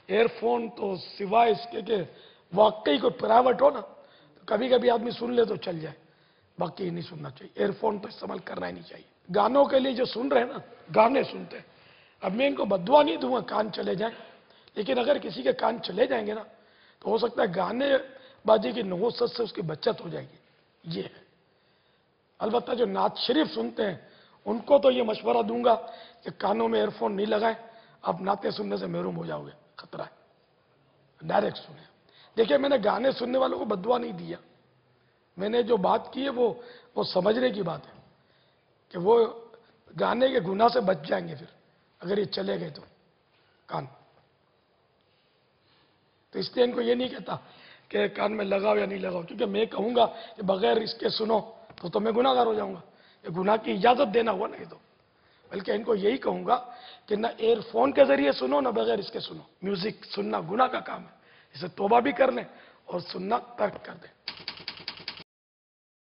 Year phone تو سوائے اس کے کہ واقعی کوئی پرائیویٹ ہو نا تو کبھی کبھی آدمی سن لے تو چل جائے، باقی نہیں سننا چاہیے۔ ایئر فون تو استعمال کرنا ہی نہیں چاہیے۔ گانوں کے لیے جو سن رہے ہیں نا، گانے سنتے ہیں، اب میں ان کو بددعا نہیں دوں گا کان چلے جائیں، لیکن اگر کسی کے کان چلے جائیں گے نا تو ہو سکتا ہے گانے بازی کی نحوست سے اس کی بچت ہو جائے گی، یہ ہے۔ البتہ جو نعت شریف سنتے ہیں ان کو تو یہ مشورہ دوں گا کہ کانوں میں ایئر فون نہیں لگائیں، آپ نعتیں سننے سے محروم ہو جاؤ گے، خطرہ ہے، ڈائریکٹ سنیں۔ دیکھیں میں نے گانے سننے والوں کو بددعا نہیں دیا، میں نے جو بات کی ہے وہ سمجھنے کی بات ہے کہ وہ گانے کے گناہ سے بچ جائیں گے پھر اگر یہ چلے گئے تو کان۔ تو اس لیے ان کو یہ نہیں کہتا کہ کان میں لگاؤ یا نہیں لگاؤ، کیونکہ میں کہوں گا کہ بغیر اس کے سنو تو میں گناہ گار ہو جاؤں گا، یہ گناہ کی اجازت دینا ہوا نہیں تو، بلکہ ان کو یہی کہوں گا کہ نہ ایئر فون کے ذریعے سنو نہ بغیر اس کے سنو۔ میوزک سننا گناہ کا کام ہے، اسے توبہ بھی کر لیں اور سننا ترک کر دیں۔